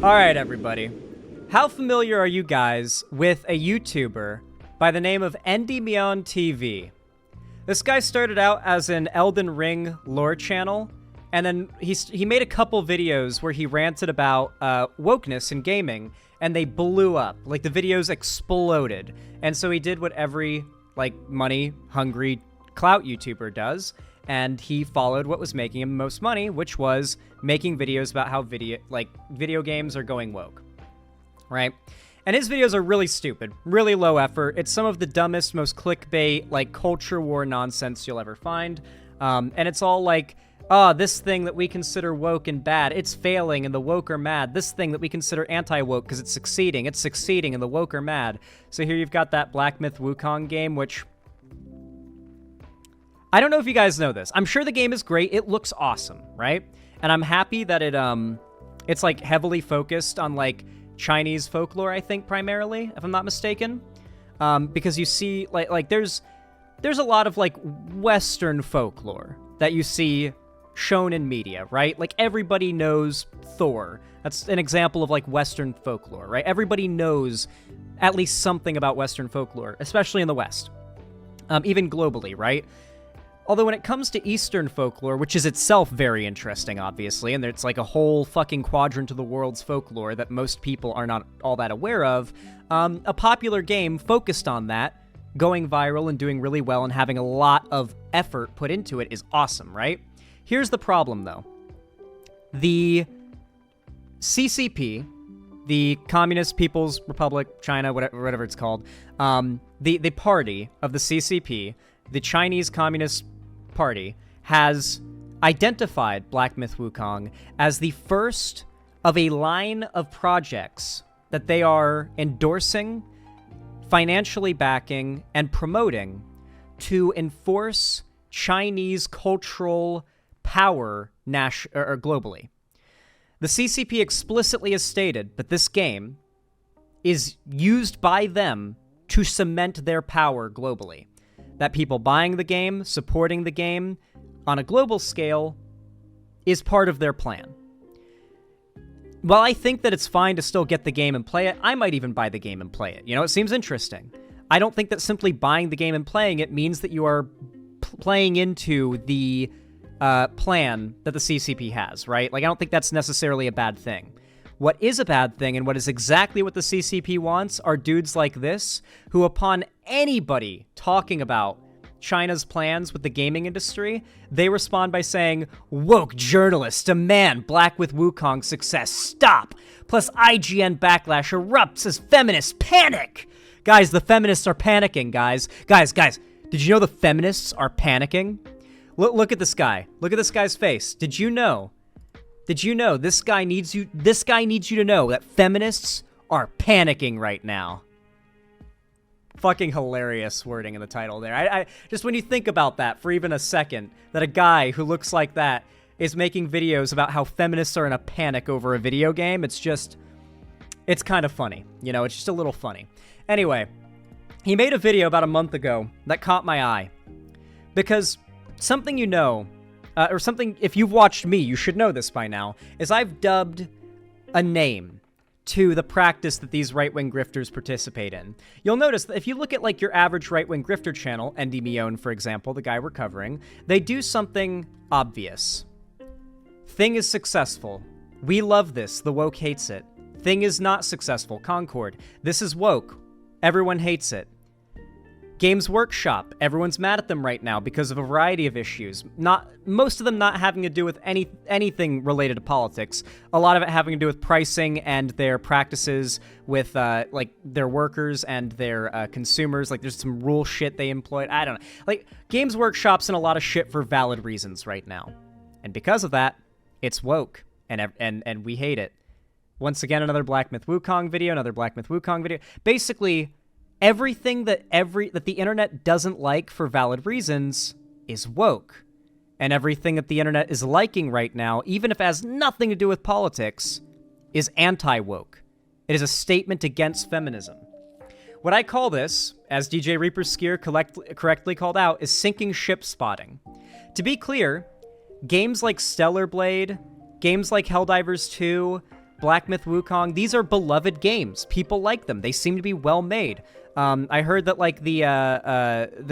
Alright, everybody. How familiar are you guys with a YouTuber by the name of Endymion TV? This guy started out as an Elden Ring lore channel, and then he made a couple videos where he ranted about wokeness in gaming, and they blew up. Like, the videos exploded. And so he did what every, like, money-hungry clout YouTuber does, and he followed what was making him the most money, which was making videos about how video games are going woke, right? And his videos are really stupid, really low effort. It's some of the dumbest, most clickbait, like, culture war nonsense you'll ever find. And it's all like, this thing that we consider woke and bad, it's failing and the woke are mad. This thing that we consider anti-woke because it's succeeding and the woke are mad. So here you've got that Black Myth Wukong game, which I don't know if you guys know this. I'm sure the game is great. It looks awesome, right? And I'm happy that it's like heavily focused on like Chinese folklore, I think, primarily, if I'm not mistaken. Because you see like there's a lot of like Western folklore that you see shown in media, right? Like everybody knows Thor. That's an example of like Western folklore, right? Everybody knows at least something about Western folklore, especially in the West. Even globally, right? Although when it comes to Eastern folklore, which is itself very interesting, obviously, and it's like a whole fucking quadrant of the world's folklore that most people are not all that aware of, a popular game focused on that, going viral and doing really well and having a lot of effort put into it is awesome, right? Here's the problem, though. The CCP, the Communist People's Republic, China, whatever it's called, the party of the CCP, the Chinese Communist Party, has identified Black Myth Wukong as the first of a line of projects that they are endorsing, financially backing, and promoting to enforce Chinese cultural power globally. The CCP explicitly has stated that this game is used by them to cement their power globally. That people buying the game, supporting the game on a global scale is part of their plan. While I think that it's fine to still get the game and play it, I might even buy the game and play it. You know, it seems interesting. I don't think that simply buying the game and playing it means that you are playing into the plan that the CCP has, right? Like, I don't think that's necessarily a bad thing. What is a bad thing, and what is exactly what the CCP wants, are dudes like this, who upon anybody talking about China's plans with the gaming industry, they respond by saying, "Woke journalists demand Black with Wukong success stop!" Plus IGN backlash erupts as feminists panic! Guys, the feminists are panicking, guys. Guys, did you know the feminists are panicking? Look at this guy. Look at this guy's face. Did you know this guy needs you to know that feminists are panicking right now? Fucking hilarious wording in the title there. I just when you think about that for even a second, that a guy who looks like that is making videos about how feminists are in a panic over a video game, it's kind of funny. You know, it's just a little funny. Anyway, he made a video about a month ago that caught my eye. Because something you know, or something, if you've watched me, you should know this by now, is I've dubbed a name to the practice that these right-wing grifters participate in. You'll notice that if you look at, like, your average right-wing grifter channel, Endymion, for example, the guy we're covering, they do something obvious. Thing is successful. We love this. The woke hates it. Thing is not successful. Concord. This is woke. Everyone hates it. Games Workshop, everyone's mad at them right now because of a variety of issues. Most of them not having to do with anything related to politics. A lot of it having to do with pricing and their practices with like their workers and their consumers. Like there's some rule shit they employed. I don't know. Like Games Workshop's in a lot of shit for valid reasons right now, and because of that, it's woke and we hate it. Once again, another Black Myth Wukong video. Basically, everything that the internet doesn't like for valid reasons is woke. And everything that the internet is liking right now, even if it has nothing to do with politics, is anti-woke. It is a statement against feminism. What I call this, as DJ Reaper Skier correctly called out, is sinking ship spotting. To be clear, games like Stellar Blade, games like Helldivers 2, Black Myth Wukong, these are beloved games. People like them. They seem to be well made. I heard that like the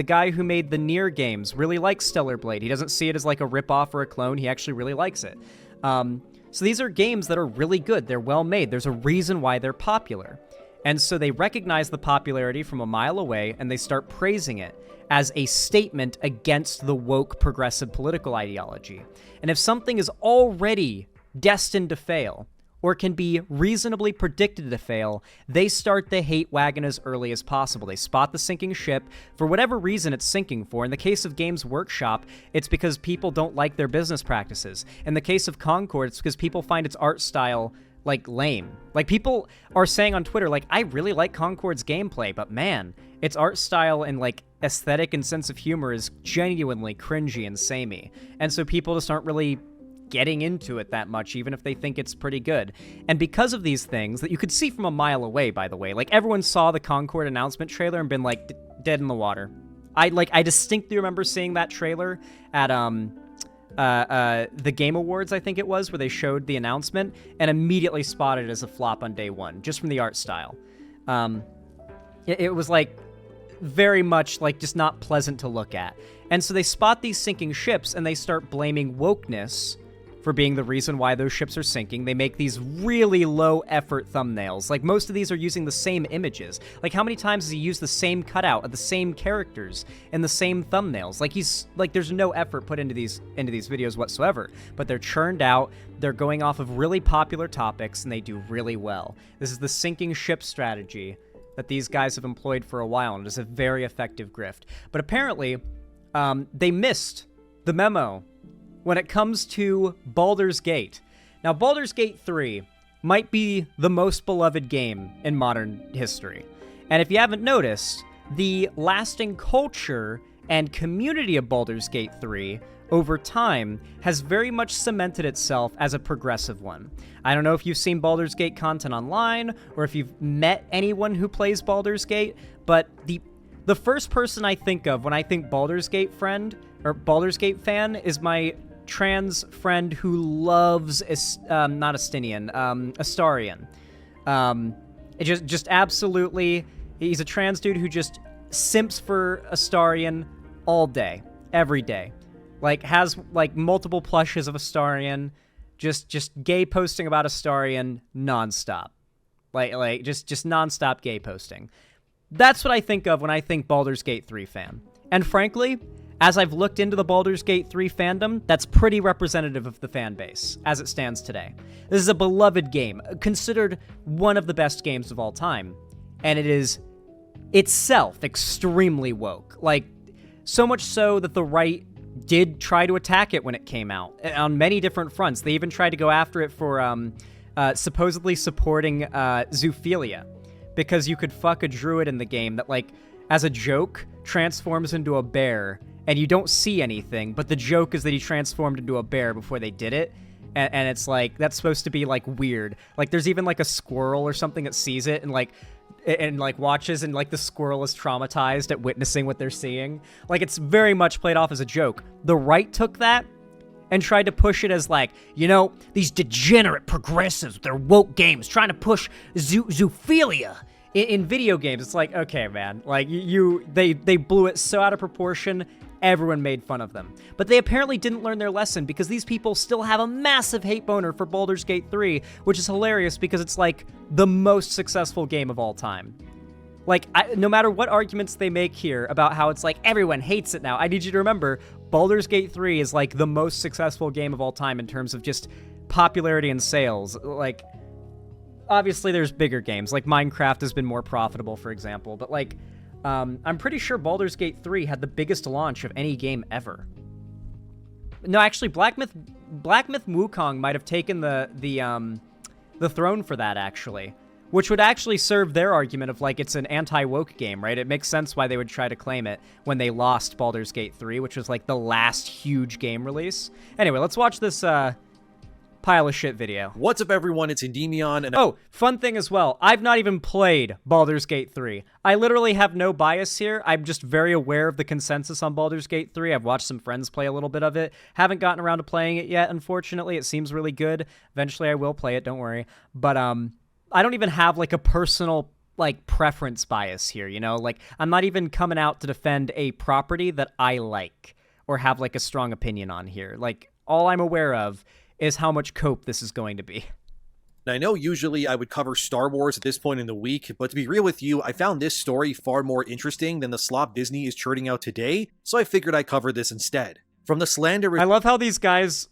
guy who made the Nier games really likes Stellar Blade. He doesn't see it as like a ripoff or a clone. He actually really likes it. So these are games that are really good. They're well made. There's a reason why they're popular. And so they recognize the popularity from a mile away, and they start praising it as a statement against the woke progressive political ideology. And if something is already destined to fail, or can be reasonably predicted to fail, they start the hate wagon as early as possible. They spot the sinking ship for whatever reason it's sinking for. In the case of Games Workshop, it's because people don't like their business practices. In the case of Concord, it's because people find its art style like lame. Like people are saying on Twitter, like, I really like Concord's gameplay, but man, its art style and like aesthetic and sense of humor is genuinely cringy and samey. And so people just aren't really getting into it that much, even if they think it's pretty good. And because of these things that you could see from a mile away, by the way, like everyone saw the Concord announcement trailer and been like dead in the water. I distinctly remember seeing that trailer at the Game Awards, I think it was, where they showed the announcement and immediately spotted it as a flop on day one, just from the art style. It was like very much like just not pleasant to look at. And so they spot these sinking ships and they start blaming wokeness for being the reason why those ships are sinking. They make these really low effort thumbnails. Like most of these are using the same images. Like how many times has he used the same cutout of the same characters and the same thumbnails? Like he's like there's no effort put into these videos whatsoever, but they're churned out. They're going off of really popular topics and they do really well. This is the sinking ship strategy that these guys have employed for a while, and it is a very effective grift. But apparently, they missed the memo when it comes to Baldur's Gate. Now, Baldur's Gate 3 might be the most beloved game in modern history. And if you haven't noticed, the lasting culture and community of Baldur's Gate 3 over time has very much cemented itself as a progressive one. I don't know if you've seen Baldur's Gate content online or if you've met anyone who plays Baldur's Gate, but the first person I think of when I think Baldur's Gate friend or Baldur's Gate fan is my trans friend who loves not Estinian, Astarion. It just absolutely, he's a trans dude who just simps for Astarion all day, every day. Like has like multiple plushes of Astarion, just gay posting about Astarion nonstop. Like just nonstop gay posting. That's what I think of when I think Baldur's Gate 3 fan. And frankly, as I've looked into the Baldur's Gate 3 fandom, that's pretty representative of the fan base as it stands today. This is a beloved game, considered one of the best games of all time. And it is itself extremely woke. Like, so much so that the right did try to attack it when it came out on many different fronts. They even tried to go after it for supposedly supporting zoophilia, because you could fuck a druid in the game that, like, as a joke, transforms into a bear, and you don't see anything, but the joke is that he transformed into a bear before they did it, and it's like, that's supposed to be, like, weird. Like, there's even, like, a squirrel or something that sees it and watches, and, like, the squirrel is traumatized at witnessing what they're seeing. Like, it's very much played off as a joke. The right took that and tried to push it as, like, you know, these degenerate progressives with their woke games trying to push zoophilia in video games. It's like, okay, man, like, they blew it so out of proportion, everyone made fun of them. But they apparently didn't learn their lesson, because these people still have a massive hate boner for Baldur's Gate 3, which is hilarious because it's, like, the most successful game of all time. Like, no matter what arguments they make here about how it's like everyone hates it now, I need you to remember, Baldur's Gate 3 is, like, the most successful game of all time in terms of just popularity and sales. Like, obviously there's bigger games, like Minecraft has been more profitable, for example, but, like, I'm pretty sure Baldur's Gate 3 had the biggest launch of any game ever. No, actually, Black Myth Wukong might have taken the throne for that, actually, which would actually serve their argument of, like, it's an anti-woke game, right? It makes sense why they would try to claim it when they lost Baldur's Gate 3, which was, like, the last huge game release. Anyway, let's watch this pile of shit video. What's up, everyone? It's Endymion, and oh, fun thing as well. I've not even played Baldur's Gate 3. I literally have no bias here. I'm just very aware of the consensus on Baldur's Gate 3. I've watched some friends play a little bit of it. Haven't gotten around to playing it yet, unfortunately. It seems really good. Eventually I will play it, don't worry. But I don't even have like a personal like preference bias here, you know? Like I'm not even coming out to defend a property that I like or have like a strong opinion on here. Like all I'm aware of is how much cope this is going to be. I know usually I would cover Star Wars at this point in the week, but to be real with you, I found this story far more interesting than the slop Disney is churning out today, so I figured I'd cover this instead. From the slander... I love how these guys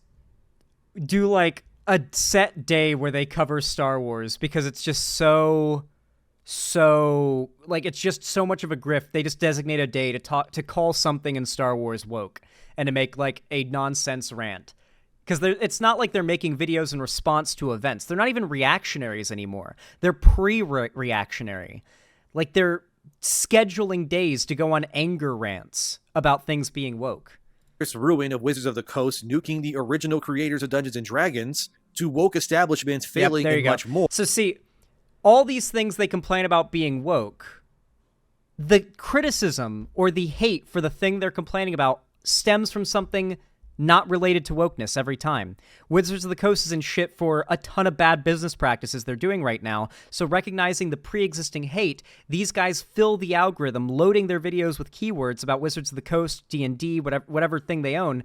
do like a set day where they cover Star Wars, because it's just so like it's just so much of a grift. They just designate a day to call something in Star Wars woke and to make like a nonsense rant. Because it's not like they're making videos in response to events. They're not even reactionaries anymore. They're pre-reactionary. Like they're scheduling days to go on anger rants about things being woke. Ruin of Wizards of the Coast nuking the original creators of Dungeons & Dragons, to woke establishments failing and much more. So see, all these things they complain about being woke, the criticism or the hate for the thing they're complaining about stems from something not related to wokeness every time. Wizards of the Coast is in shit for a ton of bad business practices they're doing right now, so recognizing the pre-existing hate, these guys fill the algorithm, loading their videos with keywords about Wizards of the Coast, D&D, whatever thing they own,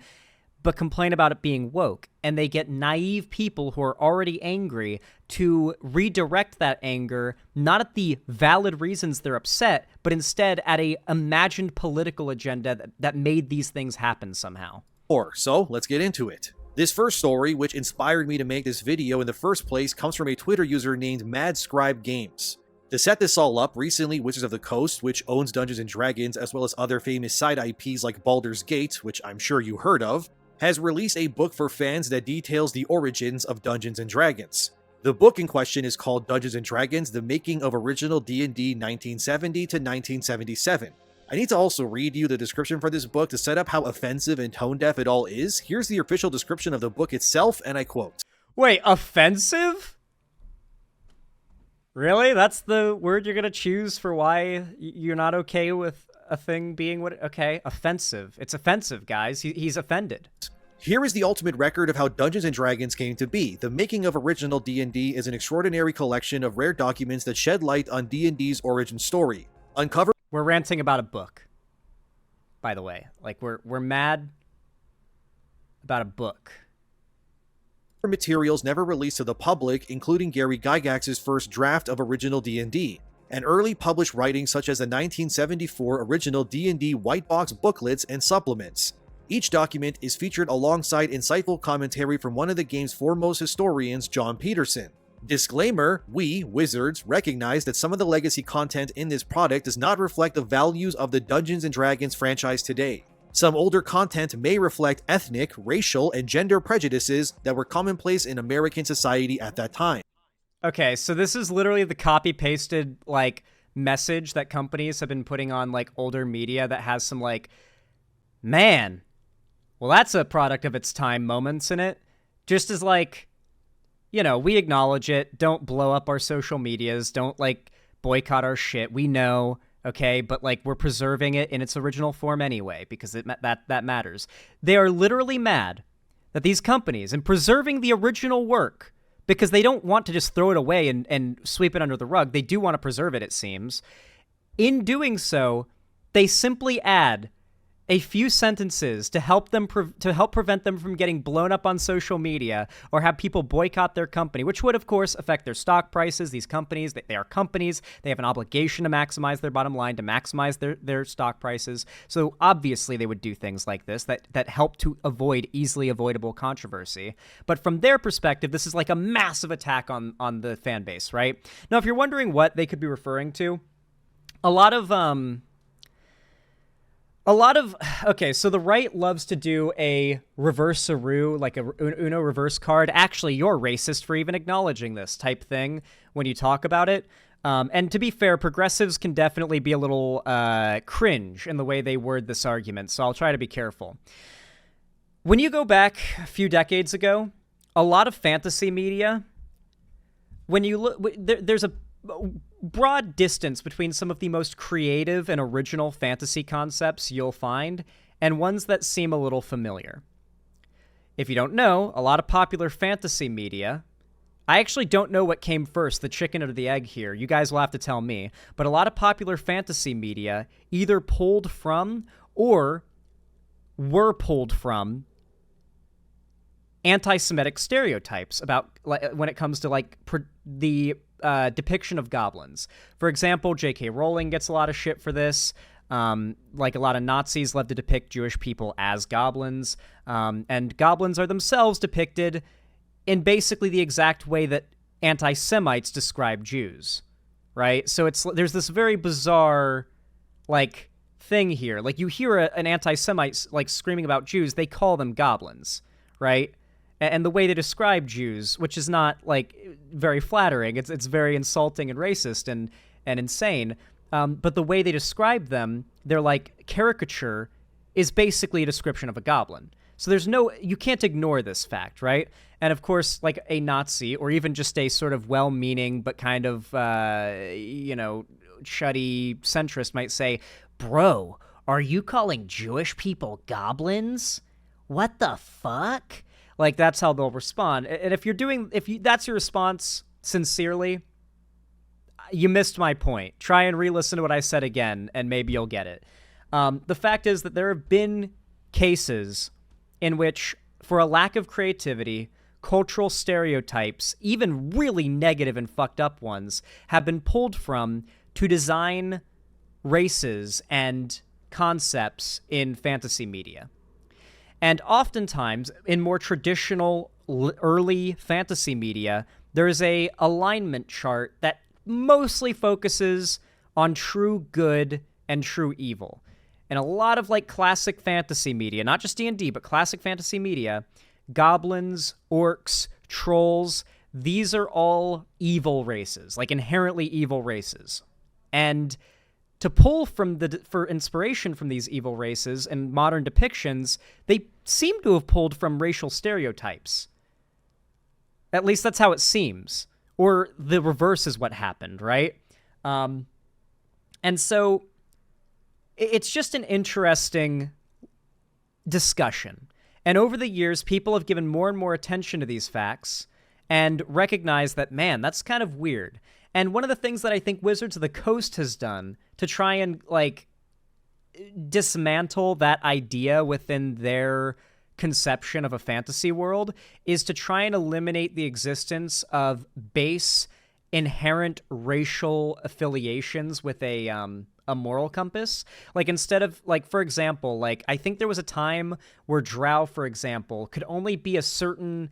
but complain about it being woke. And they get naive people who are already angry to redirect that anger, not at the valid reasons they're upset, but instead at a imagined political agenda that made these things happen somehow. So let's get into it. This first story, which inspired me to make this video in the first place, comes from a Twitter user named MadScribeGames. To set this all up, recently Wizards of the Coast, which owns Dungeons & Dragons as well as other famous side IPs like Baldur's Gate, which I'm sure you heard of, has released a book for fans that details the origins of Dungeons & Dragons. The book in question is called Dungeons & Dragons: The Making of Original D&D 1970 to 1977. I need to also read you the description for this book to set up how offensive and tone-deaf it all is. Here's the official description of the book itself, and I quote. Wait, offensive? Really? That's the word you're gonna choose for why you're not okay with a thing being what... Okay, offensive. It's offensive, guys. He's offended. Here is the ultimate record of how Dungeons & Dragons came to be. The Making of Original D&D is an extraordinary collection of rare documents that shed light on D&D's origin story. We're ranting about a book, by the way. Like, we're mad about a book. Materials never released to the public, including Gary Gygax's first draft of original D&D, and early published writings such as the 1974 original D&D white box booklets and supplements. Each document is featured alongside insightful commentary from one of the game's foremost historians, John Peterson. Disclaimer, we, Wizards, recognize that some of the legacy content in this product does not reflect the values of the Dungeons & Dragons franchise today. Some older content may reflect ethnic, racial, and gender prejudices that were commonplace in American society at that time. Okay, so this is literally the copy-pasted, like, message that companies have been putting on, like, older media that has some, like, man, well, that's a product of its time moments in it. Just as, like... You know, we acknowledge it. Don't blow up our social medias. Don't, like, boycott our shit. We know, okay? But, like, we're preserving it in its original form anyway, because that matters. They are literally mad that these companies, in preserving the original work, because they don't want to just throw it away and sweep it under the rug. They do want to preserve it, it seems. In doing so, they simply add a few sentences to help them prevent them from getting blown up on social media or have people boycott their company, which would, of course, affect their stock prices. These companies, they are companies. They have an obligation to maximize their bottom line, to maximize their stock prices. So obviously they would do things like this that help to avoid easily avoidable controversy. But from their perspective, this is like a massive attack on the fan base, right? Now, if you're wondering what they could be referring to, okay, so the right loves to do a reverse-aroo, like a Uno reverse card. Actually, you're racist for even acknowledging this type thing when you talk about it. And to be fair, progressives can definitely be a little cringe in the way they word this argument, so I'll try to be careful. When you go back a few decades ago, a lot of fantasy media, when you look, there's a broad distance between some of the most creative and original fantasy concepts you'll find and ones that seem a little familiar. If you don't know, a lot of popular fantasy media, I actually don't know what came first, the chicken or the egg here. You guys will have to tell me. But a lot of popular fantasy media either pulled from or were pulled from anti-Semitic stereotypes about when it comes to like the depiction of goblins. For example, J.K. Rowling gets a lot of shit for this. Like a lot of Nazis love to depict Jewish people as goblins, and goblins are themselves depicted in basically the exact way that anti-Semites describe Jews, right? So there's this very bizarre, like, thing here. Like, you hear an anti-Semite, like, screaming about Jews, they call them goblins, right? And the way they describe Jews, which is not, like, very flattering, it's very insulting and racist and insane, but the way they describe them, their, like, caricature is basically a description of a goblin. So you can't ignore this fact, right? And of course, like a Nazi or even just a sort of well-meaning but kind of, chuddy centrist might say, "Bro, are you calling Jewish people goblins? What the fuck?" Like, that's how they'll respond. And if that's your response sincerely, you missed my point. Try and re-listen to what I said again, and maybe you'll get it. The fact is that there have been cases in which, for a lack of creativity, cultural stereotypes, even really negative and fucked up ones, have been pulled from to design races and concepts in fantasy media. And oftentimes, in more traditional early fantasy media, there's a alignment chart that mostly focuses on true good and true evil. And a lot of like classic fantasy media, not just D&D, but classic fantasy media, goblins, orcs, trolls, these are all evil races, like inherently evil races. And to pull for inspiration from these evil races and modern depictions, they seem to have pulled from racial stereotypes. At least that's how it seems. Or the reverse is what happened, right? And so it's just an interesting discussion. And over the years, people have given more and more attention to these facts and recognized that, man, that's kind of weird. And one of the things that I think Wizards of the Coast has done to try and, like, dismantle that idea within their conception of a fantasy world is to try and eliminate the existence of base, inherent racial affiliations with a moral compass. Like, instead of, like, for example, like, I think there was a time where Drow, for example, could only be a certain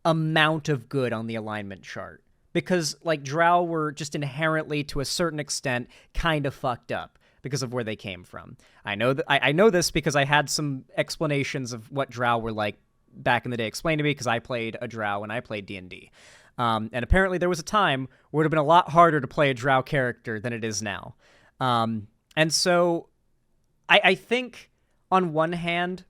amount of good on the alignment chart. Because, like, Drow were just inherently, to a certain extent, kind of fucked up because of where they came from. I know that I know this because I had some explanations of what Drow were like back in the day explained to me, because I played a Drow when I played D&D. And apparently there was a time where it would have been a lot harder to play a Drow character than it is now. And so I think, on one hand,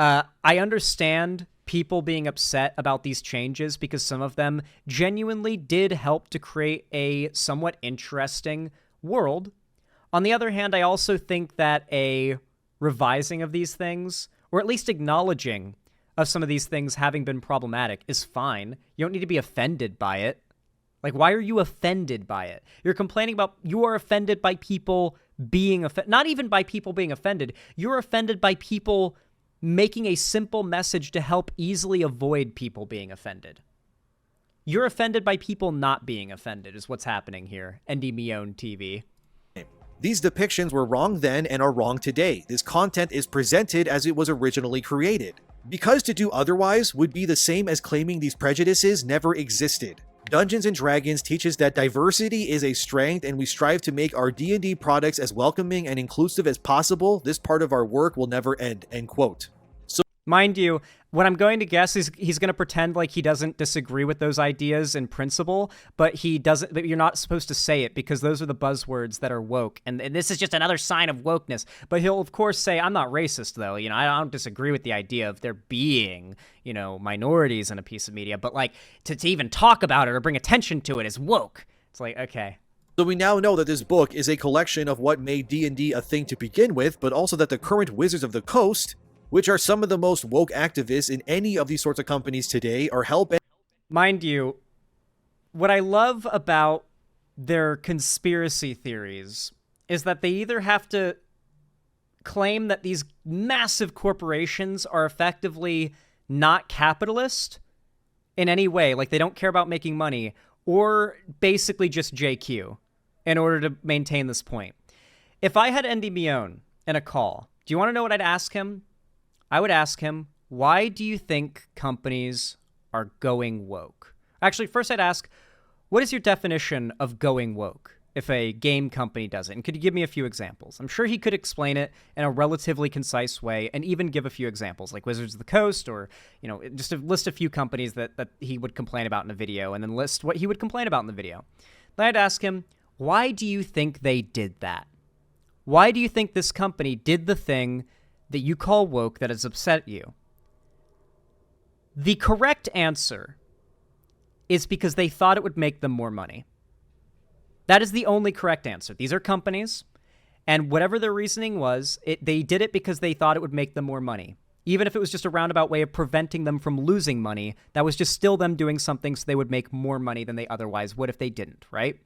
I understand people being upset about these changes because some of them genuinely did help to create a somewhat interesting world. On the other hand, I also think that a revising of these things, or at least acknowledging of some of these things having been problematic, is fine. You don't need to be offended by it. Like, why are you offended by it? You're complaining about, you are offended by people being offended. Not even by people being offended. You're offended by people making a simple message to help easily avoid people being offended. You're offended by people not being offended is what's happening here. Endymion TV. These depictions were wrong then and are wrong today. This content is presented as it was originally created, because to do otherwise would be the same as claiming these prejudices never existed. Dungeons & Dragons teaches that diversity is a strength, and we strive to make our D&D products as welcoming and inclusive as possible. This part of our work will never end, end quote. Mind you, what I'm going to guess is he's going to pretend like he doesn't disagree with those ideas in principle, but he doesn't. But you're not supposed to say it because those are the buzzwords that are woke, and this is just another sign of wokeness. But he'll of course say, "I'm not racist, though. You know, I don't disagree with the idea of there being, you know, minorities in a piece of media, but like to even talk about it or bring attention to it is woke." It's like, okay. So we now know that this book is a collection of what made D&D a thing to begin with, but also that the current Wizards of the Coast, which are some of the most woke activists in any of these sorts of companies today, are hell-bent. Mind you, what I love about their conspiracy theories is that they either have to claim that these massive corporations are effectively not capitalist in any way, like they don't care about making money, or basically just JQ in order to maintain this point. If I had Andy Mion in a call, do you want to know what I'd ask him? I would ask him, why do you think companies are going woke? Actually, first I'd ask, what is your definition of going woke if a game company does it? And could you give me a few examples? I'm sure he could explain it in a relatively concise way and even give a few examples, like Wizards of the Coast, or, you know, just list a few companies that he would complain about in a video and then list what he would complain about in the video. Then I'd ask him, why do you think they did that? Why do you think this company did the thing that you call woke that has upset you? The correct answer is because they thought it would make them more money. That is the only correct answer. These are companies, and whatever their reasoning was, they did it because they thought it would make them more money. Even if it was just a roundabout way of preventing them from losing money, that was just still them doing something so they would make more money than they otherwise would if they didn't, right?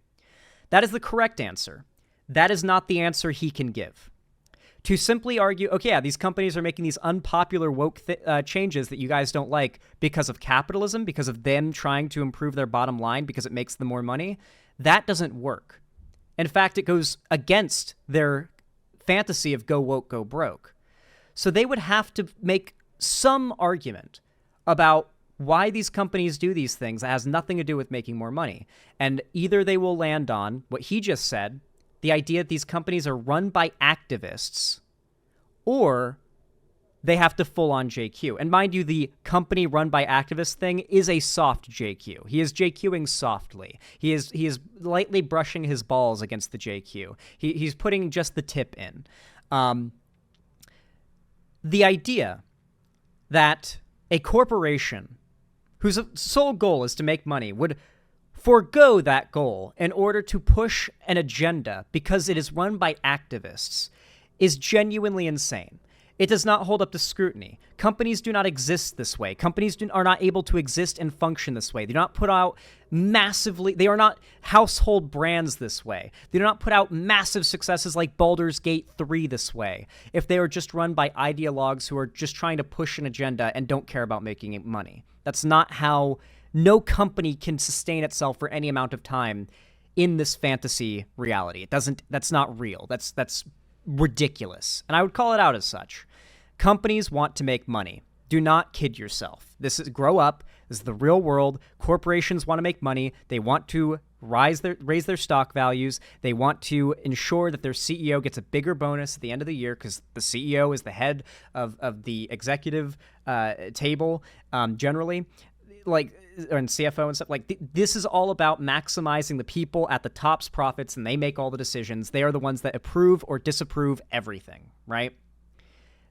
That is the correct answer. That is not the answer he can give. To simply argue, okay, yeah, these companies are making these unpopular woke changes that you guys don't like because of capitalism, because of them trying to improve their bottom line, because it makes them more money, that doesn't work. In fact, it goes against their fantasy of go woke, go broke. So they would have to make some argument about why these companies do these things that has nothing to do with making more money. And either they will land on what he just said, the idea that these companies are run by activists, or they have to full on JQ. And mind you, the company run by activists thing is a soft JQ. He is JQing softly. He is lightly brushing his balls against the JQ. He's putting just the tip in. The idea that a corporation whose sole goal is to make money would forego that goal in order to push an agenda because it is run by activists is genuinely insane. It does not hold up to scrutiny. Companies do not exist this way. Companies are not able to exist and function this way. They do not put out massively, they are not household brands this way. They do not put out massive successes like Baldur's Gate 3 this way if they are just run by ideologues who are just trying to push an agenda and don't care about making money. That's not how. No company can sustain itself for any amount of time in this fantasy reality. It doesn't. That's not real. That's ridiculous. And I would call it out as such. Companies want to make money. Do not kid yourself. This is grow up. This is the real world. Corporations want to make money. They want to raise their stock values. They want to ensure that their CEO gets a bigger bonus at the end of the year because the CEO is the head of the executive table generally. Like, and CFO and stuff, like this is all about maximizing the people at the top's profits, and they make all the decisions. They are the ones that approve or disapprove everything, right?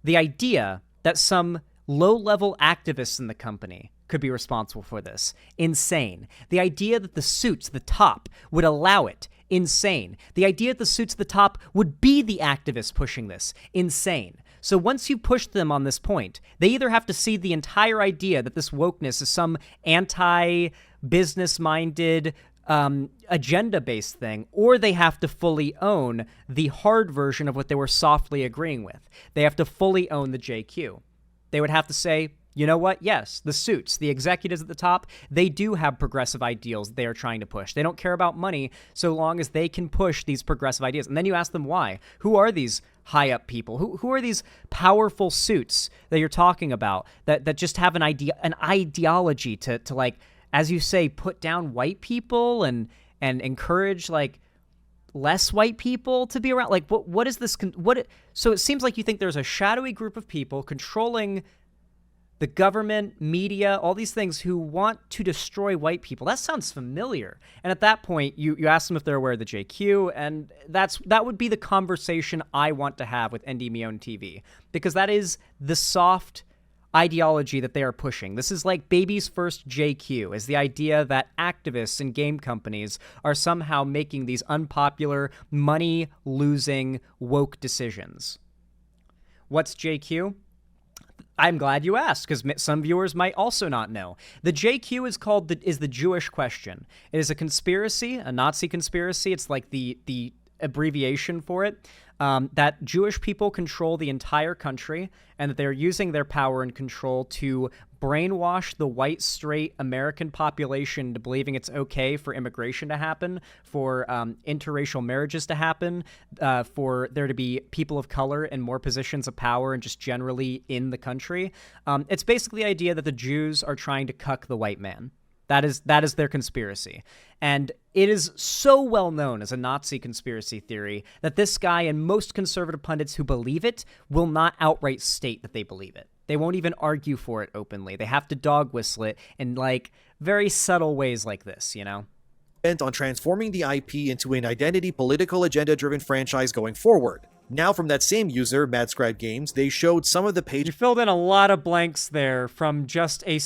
The idea that some low-level activists in the company could be responsible for this, insane. The idea that the suits, the top, would allow it, insane. The idea that the suits at the top would be the activists pushing this, insane. So once you push them on this point, they either have to see the entire idea that this wokeness is some anti-business-minded, agenda-based thing, or they have to fully own the hard version of what they were softly agreeing with. They have to fully own the JQ. They would have to say, you know what? Yes, the suits, the executives at the top, they do have progressive ideals that they are trying to push. They don't care about money so long as they can push these progressive ideas. And then you ask them why. Who are these high-up people? Who are these powerful suits that you're talking about that just have an ideology to like, as you say, put down white people and encourage like less white people to be around? Like, what is this? So it seems like you think there's a shadowy group of people controlling the government, media, all these things who want to destroy white people. That sounds familiar. And at that point, you ask them if they're aware of the JQ, and that would be the conversation I want to have with Endymion TV, because that is the soft ideology that they are pushing. This is like baby's first JQ, is the idea that activists and game companies are somehow making these unpopular, money-losing, woke decisions. What's JQ? I'm glad you asked, because some viewers might also not know. The JQ is the Jewish question. It is a conspiracy, a Nazi conspiracy. It's like the abbreviation for it, that Jewish people control the entire country, and that they're using their power and control to brainwash the white, straight American population into believing it's okay for immigration to happen, for interracial marriages to happen, for there to be people of color in more positions of power and just generally in the country. It's basically the idea that the Jews are trying to cuck the white man. That is their conspiracy. And it is so well known as a Nazi conspiracy theory that this guy and most conservative pundits who believe it will not outright state that they believe it. They won't even argue for it openly. They have to dog whistle it in like very subtle ways like this, you know? Bent on transforming the IP into an identity political agenda-driven franchise going forward. Now from that same user, MadScribe Games, they showed some of the pages. You filled in a lot of blanks there from just a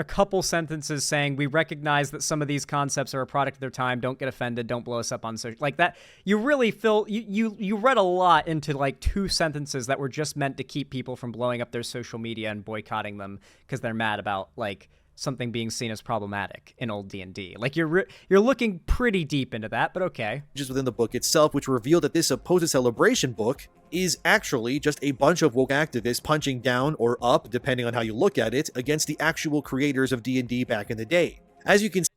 couple sentences saying, we recognize that some of these concepts are a product of their time, don't get offended, don't blow us up on social, like that. You really you read a lot into like 2 sentences that were just meant to keep people from blowing up their social media and boycotting them because they're mad about like something being seen as problematic in old D&D. Like you're looking pretty deep into that, but okay. Just within the book itself, which revealed that this supposed celebration book is actually just a bunch of woke activists punching down or up, depending on how you look at it, against the actual creators of D&D back in the day. As you can see,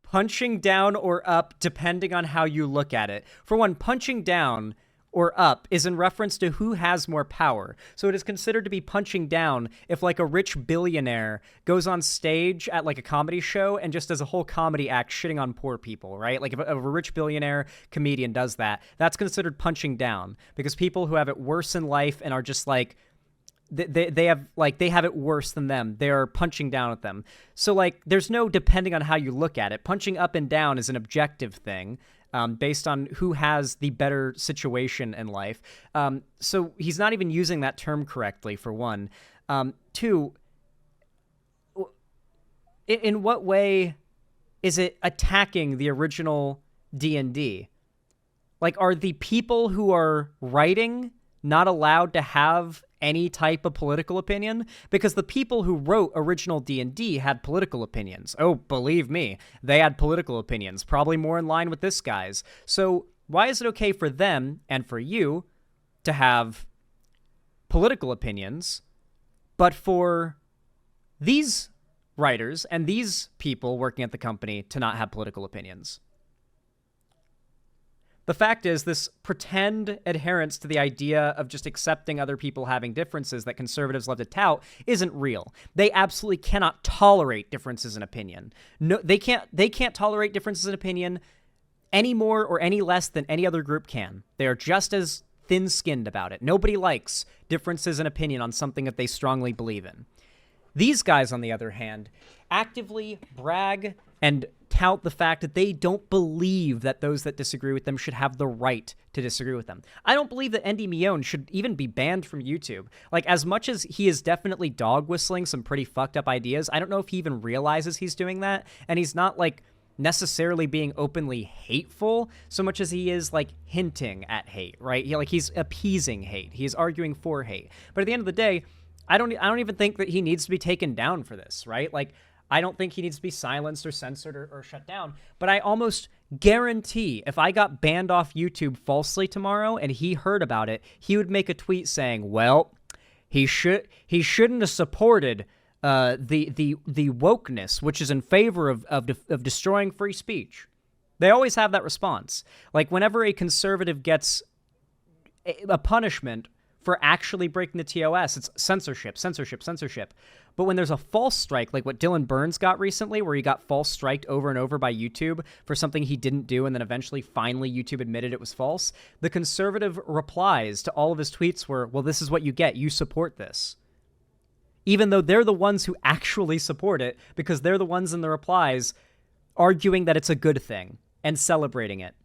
punching down or up, depending on how you look at it. For one, punching down or up is in reference to who has more power. So it is considered to be punching down if like a rich billionaire goes on stage at like a comedy show and just does a whole comedy act shitting on poor people, right? Like if a rich billionaire comedian does that, that's considered punching down, because people who have it worse in life and are just like, they have it worse than them, they are punching down at them. So like there's no depending on how you look at it. Punching up and down is an objective thing. Based on who has the better situation in life. So he's not even using that term correctly, for one. 2, in what way is it attacking the original D&D? Like, are the people who are writing not allowed to have any type of political opinion? Because the people who wrote original D&D had political opinions. Oh, believe me, they had political opinions, probably more in line with this guy's. So why is it okay for them and for you to have political opinions, but for these writers and these people working at the company to not have political opinions? The fact is, this pretend adherence to the idea of just accepting other people having differences that conservatives love to tout isn't real. They absolutely cannot tolerate differences in opinion. No, they can't tolerate differences in opinion any more or any less than any other group can. They are just as thin-skinned about it. Nobody likes differences in opinion on something that they strongly believe in. These guys, on the other hand, actively brag and tout the fact that they don't believe that those that disagree with them should have the right to disagree with them. I don't believe that Endymion should even be banned from YouTube. Like, as much as he is definitely dog whistling some pretty fucked up ideas, I don't know if he even realizes he's doing that, and he's not, like, necessarily being openly hateful so much as he is, like, hinting at hate, right? He's appeasing hate. He is arguing for hate. But at the end of the day, I don't even think that he needs to be taken down for this, right? Like, I don't think he needs to be silenced or censored or shut down, but I almost guarantee if I got banned off YouTube falsely tomorrow and he heard about it, he would make a tweet saying, well, he shouldn't have supported the wokeness, which is in favor of destroying free speech. They always have that response. Like, whenever a conservative gets a punishment for actually breaking the TOS, it's censorship, censorship, censorship. But when there's a false strike, like what Dylan Burns got recently, where he got false striked over and over by YouTube for something he didn't do, and then eventually, finally, YouTube admitted it was false, the conservative replies to all of his tweets were, well, this is what you get. You support this. even though they're the ones who actually support it, because they're the ones in the replies arguing that it's a good thing and celebrating it.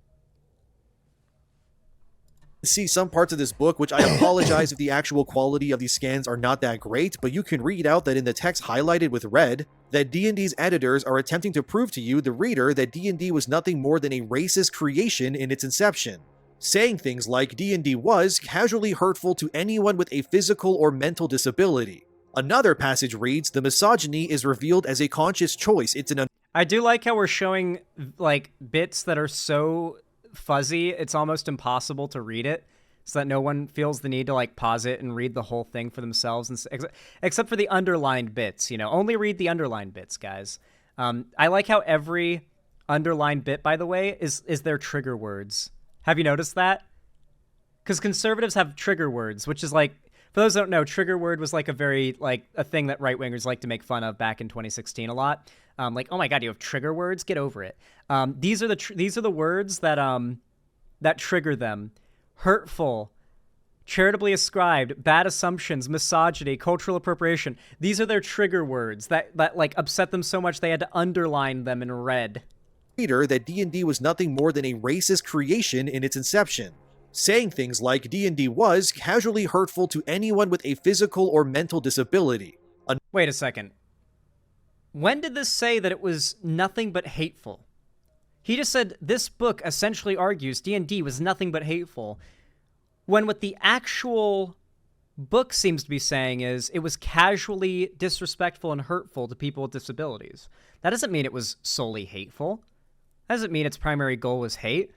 See some parts of this book, which I apologize if the actual quality of these scans are not that great, but you can read out that in the text highlighted with red, that D&D's editors are attempting to prove to you, the reader, that D&D was nothing more than a racist creation in its inception, saying things like D&D was casually hurtful to anyone with a physical or mental disability. Another passage reads, the misogyny is revealed as a conscious choice. It's an I do like how we're showing like bits that are so fuzzy it's almost impossible to read it, so that no one feels the need to like pause it and read the whole thing for themselves, and except for the underlined bits. You know, only read the underlined bits, guys. I like how every underlined bit, by the way, is their trigger words. Have you noticed that? Because conservatives have trigger words, which is like, for those who don't know, trigger word was like a very, like, a thing that right-wingers like to make fun of back in 2016 a lot. Like, oh my god, you have trigger words? Get over it. These are the words that that trigger them. Hurtful, charitably ascribed, bad assumptions, misogyny, cultural appropriation. These are their trigger words that like upset them so much they had to underline them in red. Reader, that D&D was nothing more than a racist creation in its inception, saying things like D&D was casually hurtful to anyone with a physical or mental disability. Wait a second. When did this say that it was nothing but hateful? He just said this book essentially argues D&D was nothing but hateful, when what the actual book seems to be saying is it was casually disrespectful and hurtful to people with disabilities. That doesn't mean it was solely hateful. That doesn't mean its primary goal was hate.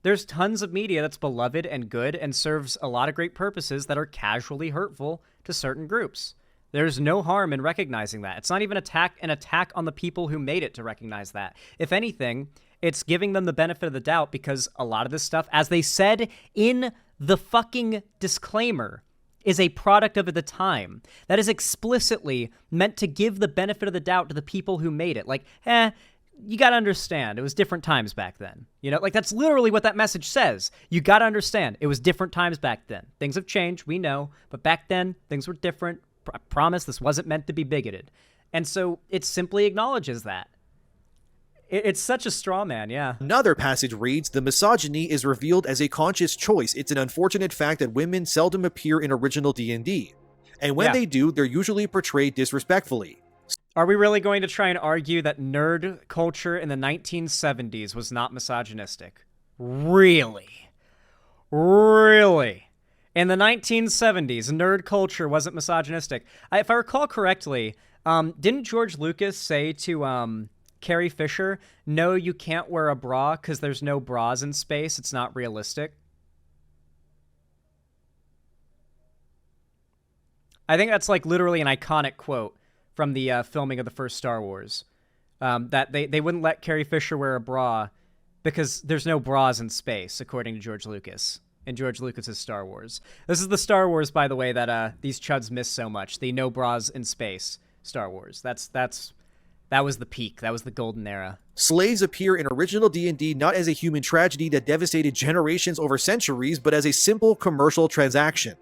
There's tons of media that's beloved and good and serves a lot of great purposes that are casually hurtful to certain groups. There's no harm in recognizing that. It's not even an attack on the people who made it to recognize that. If anything, it's giving them the benefit of the doubt, because a lot of this stuff, as they said in the fucking disclaimer, is a product of the time. That is explicitly meant to give the benefit of the doubt to the people who made it. Like, you gotta understand, it was different times back then. You know, like, that's literally what that message says. You gotta understand, it was different times back then. Things have changed, we know, but back then, things were different. I promise this wasn't meant to be bigoted. And so it simply acknowledges that. It's such a straw man, yeah. Another passage reads, the misogyny is revealed as a conscious choice. It's an unfortunate fact that women seldom appear in original D&D. And when they do, they're usually portrayed disrespectfully. Are we really going to try and argue that nerd culture in the 1970s was not misogynistic? Really? Really? In the 1970s, nerd culture wasn't misogynistic. If I recall correctly, didn't George Lucas say to Carrie Fisher, no, you can't wear a bra because there's no bras in space, it's not realistic? I think that's like literally an iconic quote from the filming of the first Star Wars. That they wouldn't let Carrie Fisher wear a bra because there's no bras in space, according to George Lucas. In George Lucas's Star Wars. This is the Star Wars, by the way, that these chuds miss so much. The no bras in space Star Wars. That was the peak. That was the golden era. Slaves appear in original D&D not as a human tragedy that devastated generations over centuries, but as a simple commercial transaction.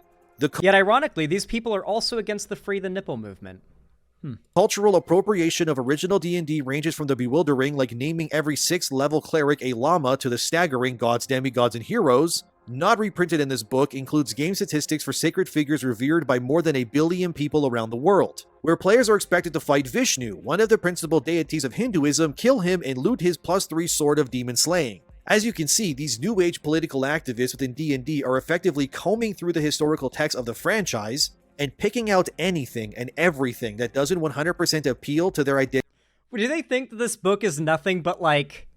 Yet ironically, these people are also against the Free the Nipple movement. Cultural appropriation of original D&D ranges from the bewildering, like naming every 6th level cleric a llama, to the staggering gods, demigods, and heroes. Not reprinted in this book includes game statistics for sacred figures revered by more than 1 billion people around the world, where players are expected to fight Vishnu, one of the principal deities of Hinduism, kill him, and loot his +3 sword of demon slaying. As you can see, these new age political activists within D&D are effectively combing through the historical text of the franchise and picking out anything and everything that doesn't 100% appeal to their identity. Do they think that this book is nothing but like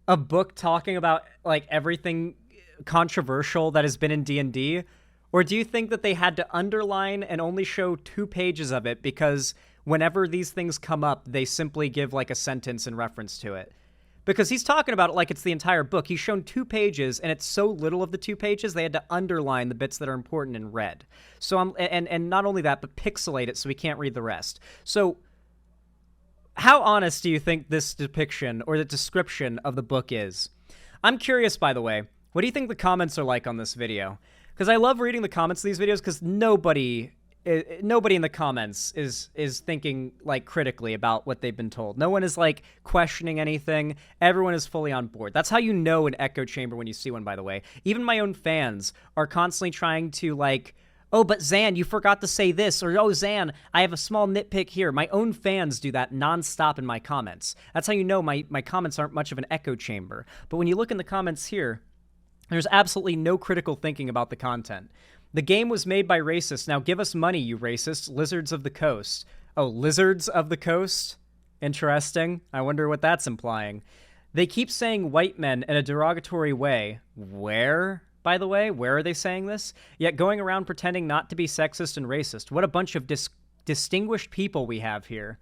a book talking about like everything controversial that has been in D&D? Or do you think that they had to underline and only show 2 pages of it because whenever these things come up, they simply give like a sentence in reference to it? Because he's talking about it like it's the entire book. He's shown 2 pages, and it's so little of the 2 pages, they had to underline the bits that are important in red. So and not only that, but pixelate it so we can't read the rest. So how honest do you think this depiction or the description of the book is? I'm curious, by the way, what do you think the comments are like on this video? Because I love reading the comments of these videos because nobody nobody in the comments is thinking like critically about what they've been told. No one is like questioning anything. Everyone is fully on board. That's how you know an echo chamber when you see one, by the way. Even my own fans are constantly trying to like, oh, but Zan, you forgot to say this, or oh, Zan, I have a small nitpick here. My own fans do that nonstop in my comments. That's how you know my comments aren't much of an echo chamber. But when you look in the comments here, there's absolutely no critical thinking about the content. The game was made by racists. Now give us money, you racists. Lizards of the Coast. Oh, Lizards of the Coast? Interesting. I wonder what that's implying. They keep saying white men in a derogatory way. Where, by the way? Where are they saying this? Yet going around pretending not to be sexist and racist. What a bunch of distinguished people we have here.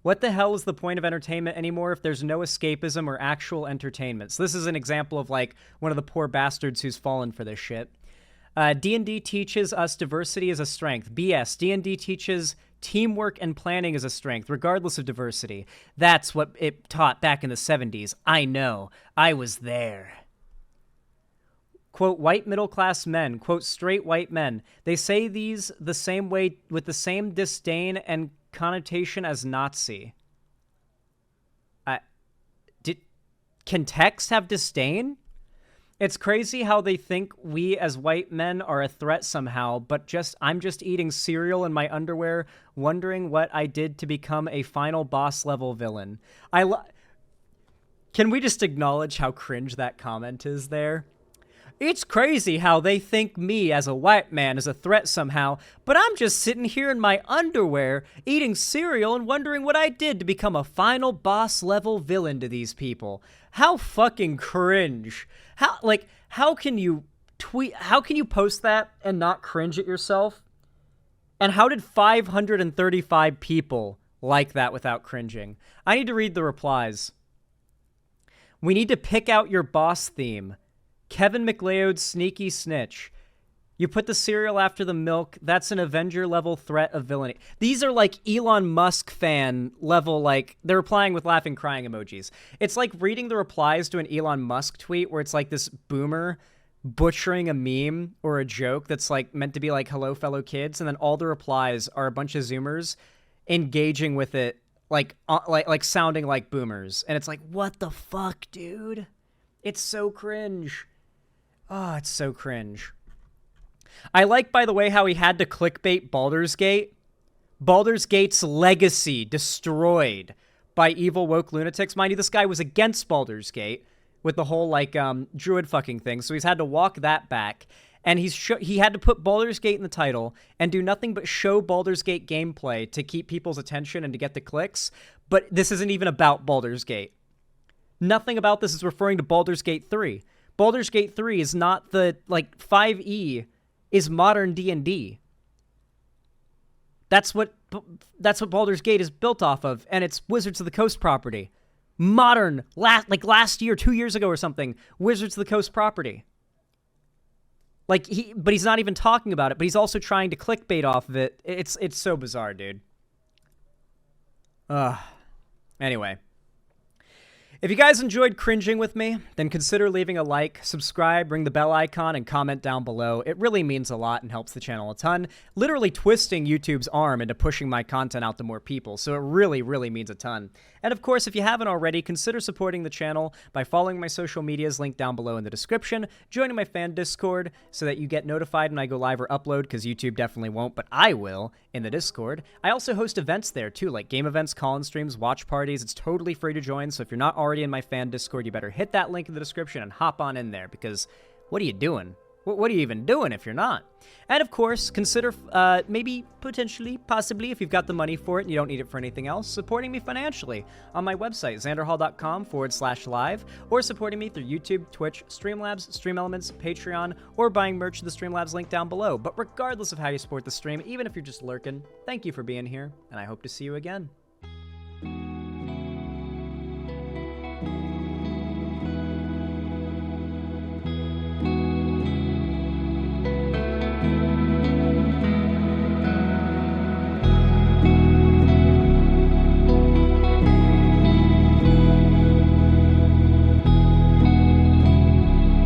What the hell is the point of entertainment anymore if there's no escapism or actual entertainment? So this is an example of like one of the poor bastards who's fallen for this shit. D&D teaches us diversity is a strength. BS. D&D teaches teamwork and planning is a strength, regardless of diversity. That's what it taught back in the 70s. I know. I was there. Quote, white middle-class men. Quote, straight white men. They say these the same way with the same disdain and connotation as Nazi. Can text have disdain? It's crazy how they think we as white men are a threat somehow, but I'm just eating cereal in my underwear, wondering what I did to become a final boss level villain. Can we just acknowledge how cringe that comment is there? It's crazy how they think me as a white man is a threat somehow, but I'm just sitting here in my underwear, eating cereal and wondering what I did to become a final boss level villain to these people. How fucking cringe. How can you post that and not cringe at yourself? And how did 535 people like that without cringing? I need to read the replies. We need to pick out your boss theme. Kevin McLeod's sneaky snitch. You put the cereal after the milk. That's an Avenger-level threat of villainy. These are like Elon Musk fan level, like, they're replying with laughing, crying emojis. It's like reading the replies to an Elon Musk tweet where it's like this boomer butchering a meme or a joke that's like meant to be like, hello, fellow kids, and then all the replies are a bunch of Zoomers engaging with it like sounding like boomers. And it's like, what the fuck, dude? It's so cringe. Oh, it's so cringe. I like, by the way, how he had to clickbait Baldur's Gate. Baldur's Gate's legacy destroyed by evil woke lunatics. Mind you, this guy was against Baldur's Gate with the whole, like, druid fucking thing, so he's had to walk that back. And he had to put Baldur's Gate in the title and do nothing but show Baldur's Gate gameplay to keep people's attention and to get the clicks. But this isn't even about Baldur's Gate. Nothing about this is referring to Baldur's Gate 3. Baldur's Gate 3 is not the, like, 5e is modern D&D. That's what Baldur's Gate is built off of, and it's Wizards of the Coast property. Modern, last year, 2 years ago or something, Wizards of the Coast property. But he's not even talking about it, but he's also trying to clickbait off of it. It's so bizarre, dude. Anyway. If you guys enjoyed cringing with me, then consider leaving a like, subscribe, ring the bell icon, and comment down below. It really means a lot and helps the channel a ton, literally twisting YouTube's arm into pushing my content out to more people, so it really, really means a ton. And of course, if you haven't already, consider supporting the channel by following my social medias linked down below in the description, joining my fan Discord so that you get notified when I go live or upload, because YouTube definitely won't, but I will in the Discord. I also host events there too, like game events, call-in streams, watch parties. It's totally free to join, so if you're not already in my fan Discord, you better hit that link in the description and hop on in there, because what are you doing? What are you even doing if you're not? And of course, consider maybe, potentially, possibly, if you've got the money for it and you don't need it for anything else, supporting me financially on my website, xanderhall.com/live, or supporting me through YouTube, Twitch, Streamlabs, Stream Elements, Patreon, or buying merch to the Streamlabs link down below. But regardless of how you support the stream, even if you're just lurking, thank you for being here, and I hope to see you again.